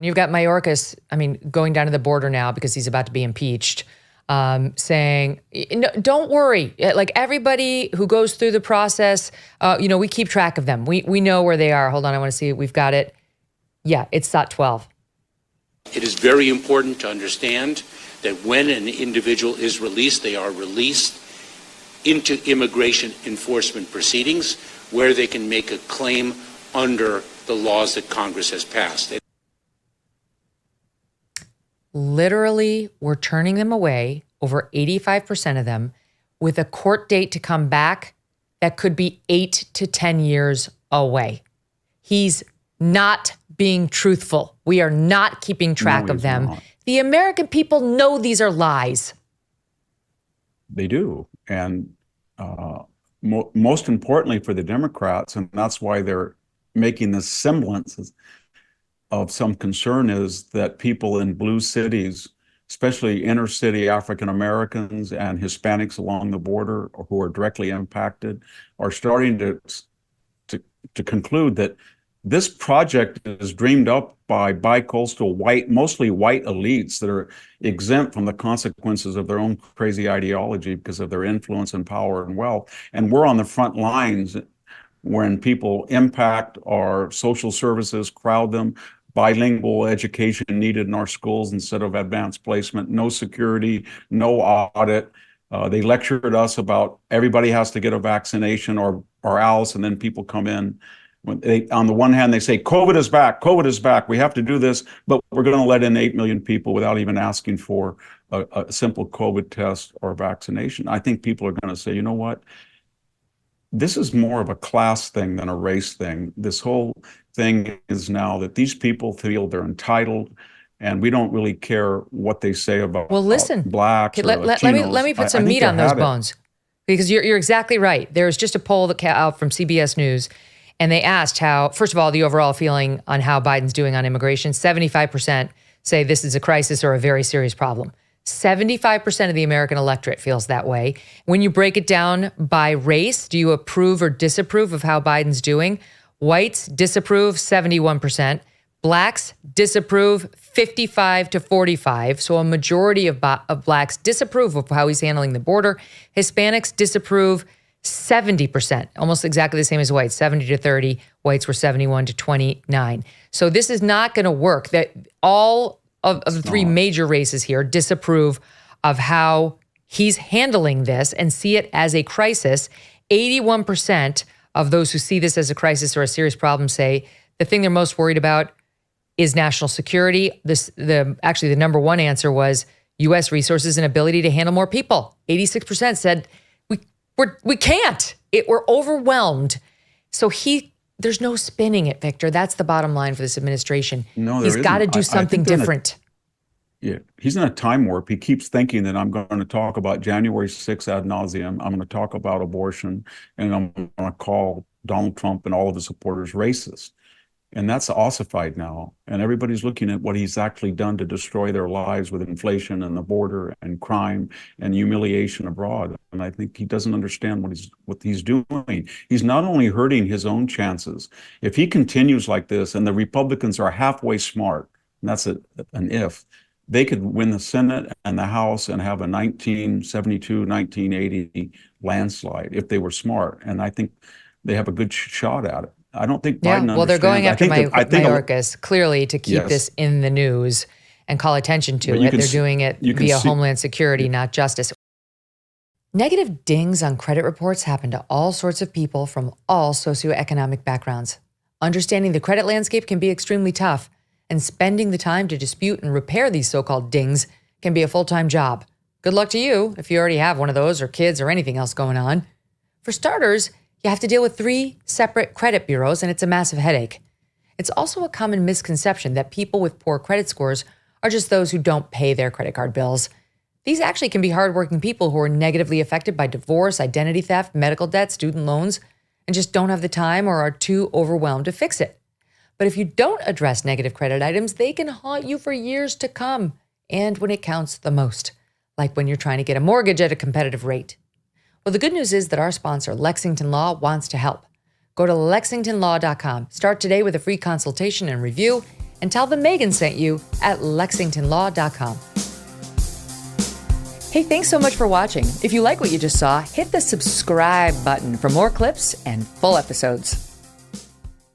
You've got Mayorkas, going down to the border now because he's about to be impeached, saying, no, don't worry. Like everybody who goes through the process, we keep track of them. We know where they are. Hold on, I want to see. We've got it. Yeah, it's SOT 12. It is very important to understand that when an individual is released, they are released into immigration enforcement proceedings where they can make a claim under the laws that Congress has passed. Literally, we're turning them away, over 85% of them, with a court date to come back that could be 8 to 10 years away. He's not being truthful. We are not keeping track of them. Not. The American people know these are lies. They do. And most importantly for the Democrats, and that's why they're making this semblance of some concern, is that people in blue cities, especially inner city African Americans and Hispanics along the border who are directly impacted, are starting to conclude that this project is dreamed up by bi-coastal mostly white elites that are exempt from the consequences of their own crazy ideology because of their influence and power and wealth. And we're on the front lines when people impact our social services, crowd them, bilingual education needed in our schools instead of advanced placement, no security, no audit. They lectured us about everybody has to get a vaccination or else, and then people come in. On the one hand, they say, COVID is back, we have to do this, but we're going to let in 8 million people without even asking for a simple COVID test or vaccination. I think people are going to say, you know what? This is more of a class thing than a race thing. This whole thing is now that these people feel they're entitled, and we don't really care what they say about blacks or Latinos. Let me put some meat on those bones, because you're exactly right. There's just a poll that out from CBS News, and they asked how, first of all, the overall feeling on how Biden's doing on immigration. 75% say this is a crisis or a very serious problem. 75% of the American electorate feels that way. When you break it down by race, do you approve or disapprove of how Biden's doing? Whites disapprove 71%. Blacks disapprove 55 to 45. So a majority of blacks disapprove of how he's handling the border. Hispanics disapprove 70%, almost exactly the same as whites, 70 to 30. Whites were 71 to 29. So this is not going to work. That all of the three major races here disapprove of how he's handling this and see it as a crisis. 81% of those who see this as a crisis or a serious problem say the thing they're most worried about is national security. Actually, the number one answer was U.S. resources and ability to handle more people. 86% said we can't. We're overwhelmed. So there's no spinning it, Victor. That's the bottom line for this administration. No, he's got to do something different. He's in a time warp. He keeps thinking that I'm going to talk about January 6th ad nauseum. I'm going to talk about abortion, and I'm going to call Donald Trump and all of his supporters racist. And that's ossified now. And everybody's looking at what he's actually done to destroy their lives with inflation and the border and crime and humiliation abroad. And I think he doesn't understand what he's doing. He's not only hurting his own chances. If he continues like this, and the Republicans are halfway smart, and that's an if, they could win the Senate and the House and have a 1972, 1980 landslide if they were smart. And I think they have a good shot at it. I don't think Biden well, they're going after Mayorkas, clearly, to keep this in the news and call attention to it. They're doing it via Homeland Security, not justice. Negative dings on credit reports happen to all sorts of people from all socioeconomic backgrounds. Understanding the credit landscape can be extremely tough, and spending the time to dispute and repair these so-called dings can be a full-time job. Good luck to you if you already have one of those or kids or anything else going on. For starters, you have to deal with 3 separate credit bureaus, and it's a massive headache. It's also a common misconception that people with poor credit scores are just those who don't pay their credit card bills. These actually can be hardworking people who are negatively affected by divorce, identity theft, medical debt, student loans, and just don't have the time or are too overwhelmed to fix it. But if you don't address negative credit items, they can haunt you for years to come, and when it counts the most, like when you're trying to get a mortgage at a competitive rate. Well, the good news is that our sponsor, Lexington Law, wants to help. Go to LexingtonLaw.com. Start today with a free consultation and review, and tell them Megyn sent you at lexingtonlaw.com. Hey, thanks so much for watching. If you like what you just saw, hit the subscribe button for more clips and full episodes.